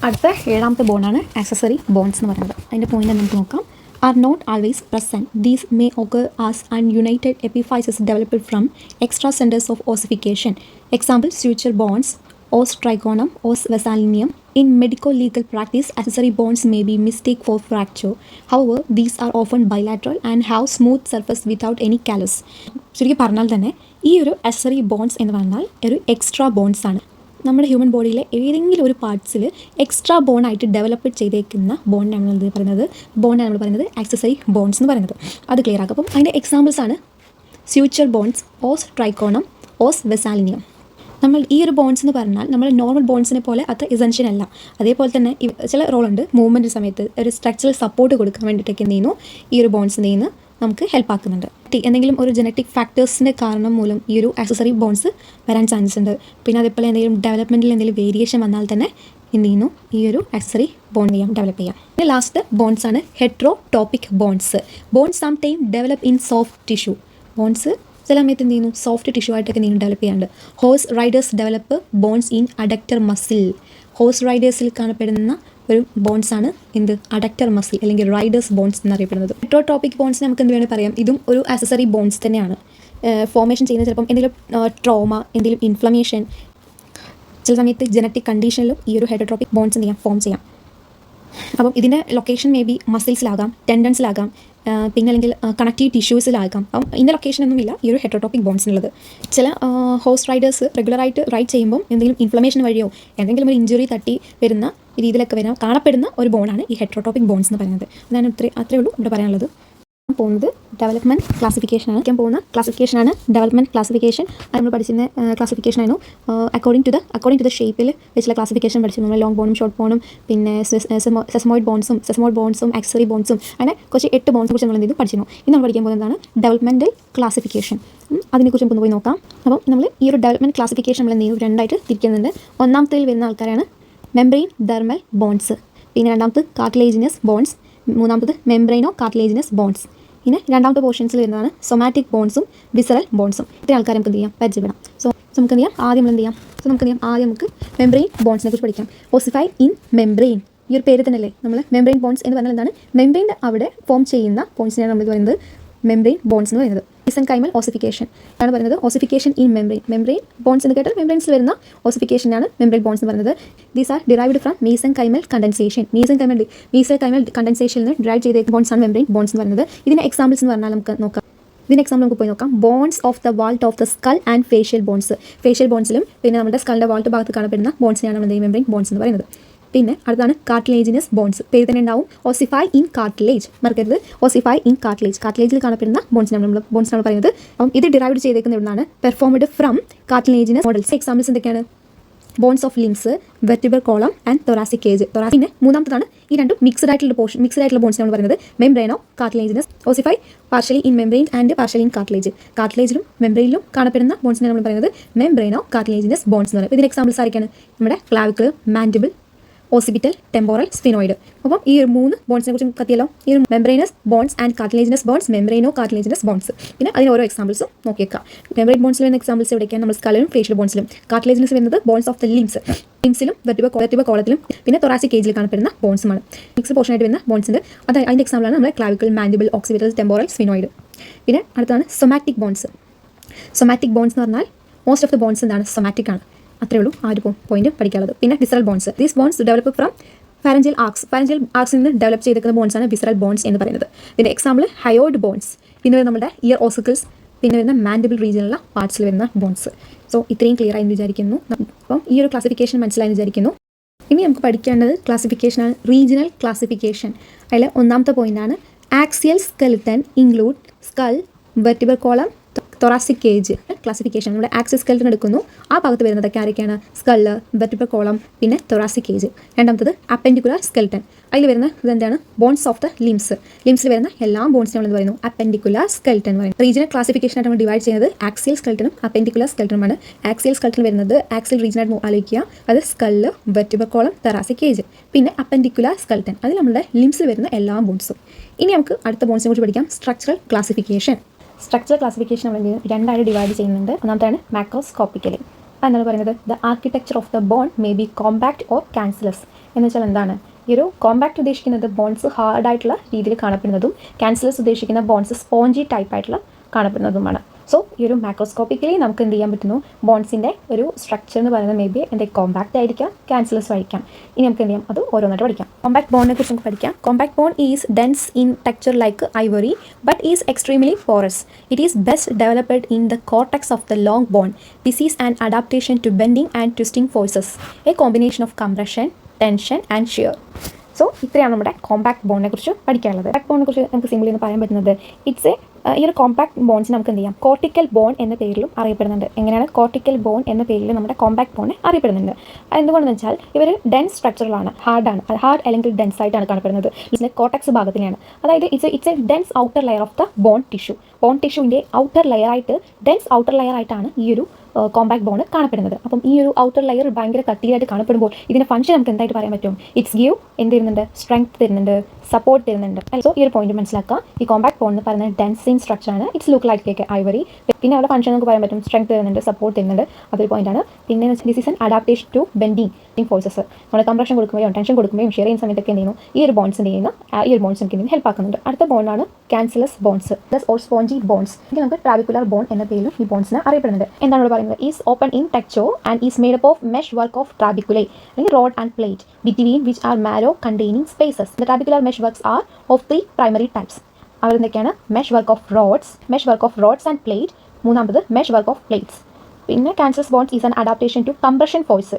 അടുത്ത ഏഴാമത്തെ ബോണ്ടാണ് accessory bones എന്ന് പറയുന്നത്. അതിൻ്റെ പോയിന്റ് നമുക്ക് നോക്കാം. Are not always present. These may occur as ununited epiphyses developed from extra centers of ossification. Example, suture bonds, os trigonum, os vesalineum. In medico-legal practice, accessory bonds may be mistaken for fracture. However, these are often bilateral and have smooth surface without any callus. ശരിക്കും പറഞ്ഞാൽ തന്നെ ഈ ഒരു accessory bonds എന്ന് പറഞ്ഞാൽ ഒരു extra bones ആണ്. നമ്മുടെ ഹ്യൂമൻ ബോഡിയിലെ ഏതെങ്കിലും ഒരു പാർട്സിൽ എക്സ്ട്രാ ബോണായിട്ട് ഡെവലപ്പ് ചെയ്തേക്കുന്ന ബോണ്ടാണ് നമ്മൾ പറയുന്നത് ആക്സസറി ബോൺസ് എന്ന് പറയുന്നത്. അത് ക്ലിയർ ആക്കും. അപ്പം അതിൻ്റെ എക്സാമ്പിൾസ് ആണ് സ്യൂച്ചർ ബോൺസ്, ഓസ് ട്രൈക്കോണം, ഓസ് വെസാലിനിയം. നമ്മൾ ഈ ഒരു ബോൺസ് എന്ന് പറഞ്ഞാൽ നമ്മൾ നോർമൽ ബോൺസിനെ പോലെ അത്ര എസെൻഷ്യൽ അല്ല. അതേപോലെ തന്നെ ചില റോളുണ്ട് മൂവ്മെൻറ്റ് സമയത്ത് ഒരു സ്ട്രക്ചറൽ സപ്പോർട്ട് കൊടുക്കാൻ വേണ്ടിയിട്ടൊക്കെ എന്ത് ചെയ്യുന്നു ഈ ഒരു ബോൺസ് നിന്ന് നമുക്ക് ഹെൽപ്പ് ആക്കുന്നുണ്ട്. എന്തെങ്കിലും ഒരു ജനറ്റിക് ഫാക്ടേഴ്സിൻ്റെ കാരണം മൂലം ഈ ഒരു ആക്സസറി ബോൺസ് വരാൻ ചാൻസ് ഉണ്ട്. പിന്നെ അതേപോലെ എന്തെങ്കിലും ഡെവലപ്മെൻറ്റിൽ എന്തെങ്കിലും വേരിയേഷൻ വന്നാൽ തന്നെ എന്ത് ചെയ്യുന്നു ഈ ഒരു ആക്സസറി ബോണ്ട് ഡെവലപ്പ് ചെയ്യാം. പിന്നെ ലാസ്റ്റ് ബോൺസ് ആണ് heterotopic bones. Bones some time develop in soft tissue. Bones ചില സമയത്ത് എന്ത് ചെയ്യുന്നു സോഫ്റ്റ് ടിഷ്യൂ ആയിട്ടൊക്കെ നിങ്ങൾ ഡെവലപ്പ് ചെയ്യാറുണ്ട്. Horse riders develop bones in adductor muscle. Horse റൈഡേഴ്സിൽ കാണപ്പെടുന്ന ഒരു ബോൺസ് ആണ് എന്ത് അഡക്ടർ മസിൽ അല്ലെങ്കിൽ റൈഡേഴ്സ് ബോൺസ് എന്നറിയപ്പെടുന്നത്. ഹെട്രോടോപ്പിക് ബോൺസ് നമുക്ക് എന്ത് വേണമെങ്കിൽ പറയാം, ഇതും ഒരു ആക്സസറി ബോൺസ് തന്നെയാണ്. ഫോർമേഷൻ ചെയ്യുന്നത് ചിലപ്പം എന്തെങ്കിലും ട്രോമ, എന്തെങ്കിലും ഇൻഫ്ലമേഷൻ, ചില സമയത്ത് ജനറ്റിക് കണ്ടീഷനിലും ഈ ഒരു ഹെട്രോടോപ്പിക് ബോൺസ് എന്ത് ചെയ്യാം ഫോം ചെയ്യാം. അപ്പം ഇതിൻ്റെ ലൊക്കേഷൻ മേ ബി മസിൽസിലാകാം, ടെൻഡൻസിലാകാം, പിന്നെ അല്ലെങ്കിൽ കണക്റ്റീവ് ടിഷ്യൂസിലാകാം. അപ്പം ഇതിൻ്റെ ലൊക്കേഷനൊന്നുമില്ല ഈ ഒരു ഹെട്രോടോപ്പിക് ബോൺസിനുള്ളത്. ചില ഹോഴ്സ് റൈഡേഴ്സ് റെഗുലറായിട്ട് റൈഡ് ചെയ്യുമ്പം എന്തെങ്കിലും ഇൻഫ്ലമേഷൻ വഴിയോ എന്തെങ്കിലും ഒരു ഇഞ്ചുറി തട്ടി വരുന്ന രീതിയിലൊക്കെ കാണപ്പെടുന്ന ഒരു ബോണാണ് ഈ ഹെട്രോടോപ്പിക് ബോൺസ് എന്ന് പറയുന്നത്. അതാണ് അത്രയേ ഉള്ളൂ ഇവിടെ പറയാനുള്ളത്. പോകുന്നത് ഡെവലപ്മെൻറ്റ് ക്ലാസിഫിക്കേഷനാണ്. പോകുന്ന ക്ലാസിഫിക്കേഷനാണ് ഡെവലപ്മെൻറ്റ് ക്ലാസിഫിക്കേഷൻ. അത് നമ്മൾ പഠിച്ചിരുന്ന ക്ലാസിഫിക്കേഷനായിരുന്നു അക്കോർഡിംഗ് ടു ദ ഷേപ്പിൽ വെച്ചുള്ള ക്ലാസിഫിക്കേഷൻ പഠിച്ചു. നമ്മൾ ലോങ് ബോണും ഷോർട്ട് ബോണും പിന്നെ സെസ്മോയിഡ് ബോൺസും ആക്സസറി ബോൺസും അങ്ങനെ കുറച്ച് 8 ബോൺസിനെ കുറിച്ച് നമ്മൾ എന്ത് ചെയ്തു പഠിച്ചിരുന്നു. ഇന്ന് നമ്മൾ പഠിക്കാൻ പോകുന്നതാണ് ഡെവലപ്മെൻറ്റൽ ക്ലാസിഫിക്കേഷൻ. അതിനെക്കുറിച്ച് നമുക്ക് പോയി നോക്കാം. അപ്പം നമ്മൾ ഈ ഒരു ഡെവലപ്മെൻറ്റ് ക്ലാസിഫിക്കേഷൻ നമ്മൾ എന്ത് ചെയ്യും രണ്ടായിട്ട് തിരിക്കുന്നുണ്ട്. ഒന്നാമത്തേൽ വരുന്ന ആൾക്കാരാണ് മെംബ്രെയിൻ ഡെർമൽ ബോൺസ്, പിന്നെ രണ്ടാമത് കാർട്ടിലേജിനസ് ബോൺസ്, മൂന്നാമത്തത് മെംബ്രെയിനോ കാർട്ടിലേജിനസ് ബോൺസ്. പിന്നെ രണ്ടാമത്തെ പോർഷൻസിൽ വരുന്നതാണ് സൊമാറ്റിക് ബോൺസും വിസറൽ ബോൺസും. ഇത്രയും ആൾക്കാരെ നമുക്ക് എന്ത് ചെയ്യാം പരിചയപ്പെടാം. നമുക്ക് എന്ത് ചെയ്യാം ആദ്യം നമുക്ക് മെംബ്രെയിൻ ബോൺസിനെ കുറിച്ച് പഠിക്കാം. ഓസിഫൈ ഇൻ മെംബ്രെയിൻ. ഈ ഒരു പേര് തന്നെയല്ലേ നമ്മൾ മെംബ്രെയിൻ ബോൺസ് എന്ന് പറഞ്ഞാൽ എന്താണ്, മെംബ്രെയിൻ്റെ അവിടെ ഫോം ചെയ്യുന്ന ബോൺസിനെയാണ് നമ്മൾ പറയുന്നത് മെംബ്രെയിൻ ബോൺസ് എന്ന് പറയുന്നത്. മീസെൻകൈമൽ ഓസിഫിക്കേഷൻ ആണ് പറയുന്നത്. ഓസിഫിക്കേഷൻ ഇൻ മെംബ്രെയിൻ ബോൺസ് എന്ന് കേട്ടാൽ മെംബ്രെയിൻസിൽ വരുന്ന ഓസിഫിക്കേഷനാണ് മെംബ്രെയിൻ ബോൺസ് എന്ന് പറയുന്നത്. These are derived from mesenchymal condensation. Mesenchymal കണ്ടൻസേഷനിൽ നിന്ന് ഡിറൈവ് ചെയ്ത ബോൺസ് ആണ് മെംബ്രെയിൻ ബോൺസ് എന്ന് പറയുന്നത്. ഇതിൻ്റെ എക്സാമ്പിൾസ് എന്ന് പറഞ്ഞാൽ നമുക്ക് നോക്കാം. ഇതിൻ്റെ എക്സാമ്പിൾ നമുക്ക് പോയി നോക്കാം. Bones of the vault of the skull and facial bones. Facial ബോൺസിലും പിന്നെ നമ്മുടെ സ്കലിൻ്റെ വാൾട്ട് ഭാഗത്ത് കാണപ്പെടുന്ന ബോൺസിനെയാണ് നമ്മൾ മെംബ്രെയിൻ ബോൺസ് എന്ന് പറയുന്നത്. പിന്നെ അടുത്താണ് കാർട്ടിലേജിനസ് ബോൺസ്. പേര് തന്നെ ഉണ്ടാവും ഓസിഫൈ ഇൻ കാർട്ടിലേജ്. മറക്കരുത് ഓസിഫൈ ഇൻ കാർട്ടിലേജ്. കാർട്ടിലേജിൽ കാണപ്പെടുന്ന ബോൺസിനാണ് പറയുന്നത്. അപ്പം ഇത് ഡിറൈവ് ചെയ്തേക്കുന്ന ഇവിടുന്നാണ് performed from cartilaginous models. Examples എന്തൊക്കെയാണ്? Bones of limbs, vertebral column and thoracic cage. പിന്നെ മൂന്നാമത്തതാണ് ഈ രണ്ടും മിക്സ്ഡ് ആയിട്ടുള്ള ബോൺസ് നമ്മൾ പറയുന്നത് membranocartilaginous. Ossify partially in membrane and partially in cartilage. കാർട്ടിലേജിലും മെംബ്രെയിനിലും കാണപ്പെടുന്ന ബോൺസിനെ നമ്മൾ പറയുന്നത് മെംബ്രെയിനോ കാർട്ടിലേജിനസ് ബോൺസ് എന്ന് പറയുന്നത്. ഇതിൻ്റെ എക്സാമ്പിൾസ് ആയിരിക്കാണ് നമ്മുടെ clavicle, mandible, occipital, temporal, sphenoid. അപ്പം ഈ ഒരു 3 ബോൺസിനെ കുറിച്ച് കത്തിയല്ലോ. ഈ ഒരു membranous bones and cartilaginous bones, membranocartilaginous bones. പിന്നെ അതിന് ഓരോ എക്സാമ്പിൾസും നോക്കിയേക്കാം. മെംബ്രെയിൻ ബോൺസിൽ വരുന്ന എക്സാമ്പിൾസ് എവിടെയൊക്കെയാണ്? നമ്മൾ സ്കലിലും ഫേഷ്യൽ ബോൺസിലും. കാർട്ടിലേജിനസ് വരുന്നത് ബോൺസ് ഓഫ് ദ ലിംസിലും വെർട്ടിബ്രൽ കോളത്തിലും പിന്നെ തൊറാസിക് കേജിൽ കാണപ്പെടുന്ന ബോൺസുമാണ്. മിക്സ് പോർഷനായിട്ട് വരുന്ന ബോൺസിൻ്റെ അതിൻ്റെ എക്സാമ്പിളാണ് നമ്മൾ clavicle, mandible, occipital, temporal, sphenoid. പിന്നെ അടുത്താണ് സൊമാറ്റിക് ബോൺസ്. സൊമാറ്റിക് ബോൺസ് എന്ന് പറഞ്ഞാൽ മോസ്റ്റ് ഓഫ് ദ ബോൺസ് എന്താണ് സൊമാറ്റിക് ആണ്. അത്രേ ഉള്ളൂ ആ ഒരു പോയിന്റ് പഠിക്കാനുള്ളത്. പിന്നെ visceral bones. These bones develop from pharyngeal ആർക്സിൽ നിന്ന് ഡെവലപ്പ് ചെയ്തിരിക്കുന്ന ബോൺസാണ് വിസറൽ ബോൺസ് എന്ന് പറയുന്നത്. ഇതിൻ്റെ എക്സാമ്പിൾ ഹയോയിഡ് ബോൺസ്, പിന്നെ നമ്മുടെ ഇയർ ഓസിക്കിൾസ്, പിന്നെ വരുന്ന മാൻഡിബിൾ റീജിയനുള്ള പാർട്സിൽ വരുന്ന ബോൺസ്. സോ ഇത്രയും ക്ലിയർ ആയി വിചാരിക്കുന്നു. അപ്പം ഈ ഒരു ക്ലാസിഫിക്കേഷൻ മനസ്സിലായി വിചാരിക്കുന്നു. ഇനി നമുക്ക് പഠിക്കേണ്ടത് ക്ലാസിഫിക്കേഷനാണ് റീജിയണൽ ക്ലാസിഫിക്കേഷൻ. അതിൽ ഒന്നാമത്തെ പോയിന്റാണ് axial skeleton include skull, vertebral column, thoracic cage. Classification നമ്മുടെ ആക്സിയൽ സ്കെലിട്ടൺ എടുക്കുന്നു. ആ ഭാഗത്ത് വരുന്നതൊക്കെ ആരൊക്കെയാണ്? സ്കള്, വെർട്ടിബ്രൽ കോളം, പിന്നെ തൊറാസിക് കേജ്. രണ്ടാമത്തത് അപ്പെൻഡിക്കുലർ സ്കെലിട്ടൺ. അതിൽ വരുന്ന ഇതെന്താണ്? ബോൺസ് ഓഫ് ദ ലിംസിൽ വരുന്ന എല്ലാ ബോൺസിനും നമ്മൾ പറയുന്നു അപ്പെൻഡിക്കുലർ സ്കെലിട്ടൺ പറയുന്നത്. റീജിയണൽ ക്ലാസിഫിക്കേഷനായിട്ട് നമ്മൾ ഡിവൈഡ് ചെയ്യുന്നത് ആക്സിയൽ സ്കെലിട്ടണും അപ്പെൻഡിക്കുലർ സ്കെലിട്ടണുമാണ്. ആക്സിയൽ സ്കെലിട്ടൺ വരുന്നത് ആക്സിയൽ റീജിയനായിട്ട് ആലോചിക്കുക. അത് skull, vertebral column, thoracic cage. പിന്നെ അപ്പെൻഡിക്കുലർ സ്കെലിട്ടൺ അതിൽ നമ്മുടെ ലിംസിൽ വരുന്ന എല്ലാ ബോൺസും. ഇനി നമുക്ക് അടുത്ത ബോൺസിനെ കുറിച്ച് പഠിക്കാം. Structural classification. സ്ട്രക്ചറൽ ക്ലാസിഫിക്കേഷൻ നമ്മൾ രണ്ടായിട്ട് ഡിവൈഡ് ചെയ്യുന്നുണ്ട്. ഒന്നാമത്താണ് മാക്രോസ്കോപ്പിക്കലി. അതെന്താണ് പറയുന്നത്? The architecture of the bone may be compact or cancellous. എന്ന് വെച്ചാൽ എന്താണ്? ഈ ഒരു കോമ്പാക്റ്റ് ഉദ്ദേശിക്കുന്നത് ബോൺസ് ഹാർഡായിട്ടുള്ള രീതിയിൽ കാണപ്പെടുന്നതും ക്യാൻസലേഴ്സ് ഉദ്ദേശിക്കുന്ന ബോൺസ് സ്പോഞ്ചി ടൈപ്പായിട്ടുള്ള കാണപ്പെടുന്നതുമാണ്. സോ ഈ ഒരു മാക്രോസ്കോപ്പിക്കലി നമുക്ക് എന്ത് ചെയ്യാൻ പറ്റുന്നു? ബോൺസിൻ്റെ ഒരു സ്ട്രക്ചർ എന്ന് പറയുന്നത് മേ ബി എന്താ കോമ്പാക്റ്റ് ആയിരിക്കാം, ക്യാൻസലേഴ്സ് ആയിരിക്കാം. ഇനി നമുക്ക് എന്ത് ചെയ്യാം? അത് ഓരോന്നായിട്ട് പഠിക്കാം. കോമ്പാക്ട് ബോണിനെ കുറിച്ച് നമുക്ക് പഠിക്കാം. Compact bone is dense in texture like ivory but is extremely porous. It is best developed in the cortex of the long bone. This is an adaptation to bending and twisting forces, a combination of compression, tension and shear. So ഇത്രയാണ് നമ്മുടെ compact ബോണിനെ കുറിച്ച് പഠിക്കാനുള്ളത്. Compact ബോണിനെ കുറിച്ച് നമുക്ക് simply എന്ന് പറയാൻ പറ്റുന്നത് it's ഈ ഒരു കോമ്പാക്ട് ബോൺസ് നമുക്ക് എന്ത് ചെയ്യാം? കോർട്ടിക്കൽ ബോൺ എന്ന പേരിലും അറിയപ്പെടുന്നുണ്ട്. എങ്ങനെയാണ്? കോർട്ടിക്കൽ ബോൺ എന്ന പേരിൽ നമ്മുടെ കോമ്പാക്ട് ബോൺ അറിയപ്പെടുന്നുണ്ട്. എന്തുകൊണ്ടെന്ന് വെച്ചാൽ ഇവർ ഡെൻസ് സ്ട്രക്ചറിലാണ്, ഹാർഡ് അല്ലെങ്കിൽ ഡെൻസ് ആയിട്ടാണ് കാണപ്പെടുന്നത്. ഇതിൻ്റെ കോർട്ടക്സ് ഭാഗത്തിലാണ്. അതായത് it's a dense outer layer of the bone tissue. Bone ടിഷ്യൂവിൻ്റെ ഔട്ടർ ലെയർ ആയിട്ട്, ഡെൻസ് ഔട്ടർ ലെയർ ആയിട്ടാണ് ഈ ഒരു കോമ്പാക്ട് ബോൺ കാണപ്പെടുന്നത്. അപ്പം ഈ ഒരു ഔട്ടർ ലെയർ ഭയങ്കര കട്ടിയായിട്ട് കാണപ്പെടുമ്പോൾ ഇതിൻ്റെ ഫംഗ്ഷൻ നമുക്ക് എന്തായിട്ട് പറയാൻ പറ്റും? ഇറ്റ്സ് ഗീവ് എന്ത് തരുന്നുണ്ട്? സ്ട്രെങ്ത് തരുന്നുണ്ട്, സപ്പോർട്ട് തരുന്നുണ്ട്. സോ ഈ ഒരു പോയിന്റ് മനസ്സിലാക്കുക. ഈ കോമ്പാക്ട് ബോൺ എന്ന് പറയുന്നത് ഡെൻസിങ് സ്ട്രക്ചറാണ്. It's look like ivory. പിന്നെ അവിടെ ഫംഗ്ഷൻ നമുക്ക് പറയാൻ പറ്റും സ്ട്രെങ്ത് തരുന്നുണ്ട്, സപ്പോർട്ട് തരുന്നുണ്ട്. അതൊരു പോയിന്റാണ്. പിന്നെ this is an adaptation to bending forces. നമ്മൾ കംപ്രഷൻ കൊടുക്കുകയും ടെൻഷൻ കൊടുക്കുകയും ഷെയർ ചെയ്യുന്ന സമയത്തൊക്കെ എന്ത് ചെയ്യുന്നു? ഈ ഒരു ബോൺസ് എന്ത് ചെയ്യുന്നു? ഈ ഒരു ബോൺസ് എനിക്ക് ഹെൽപ്പ് ആക്കുന്നുണ്ട്. അടുത്ത ബോണാണ് cancellous bones plus or spongy bones. ഇത് നമുക്ക് ട്രാബിക്കുലർ ബോൺ എന്ന പേരിലും ഈ ബോൺസിനെ അറിയപ്പെടുന്നുണ്ട്. എന്താണ് ഇവിടെ പറയുന്നത്? Is open in texture and is made up of mesh work of trabeculae അല്ലെങ്കിൽ rod and plate between which are marrow containing spaces. The trabecular mesh works are of 3 primary types. അവരെന്തൊക്കെയാണ്? Mesh work of rods and plate. മൂന്നാമത് mesh work of plates. പിന്നെ cancellous bones is an adaptation to compression force.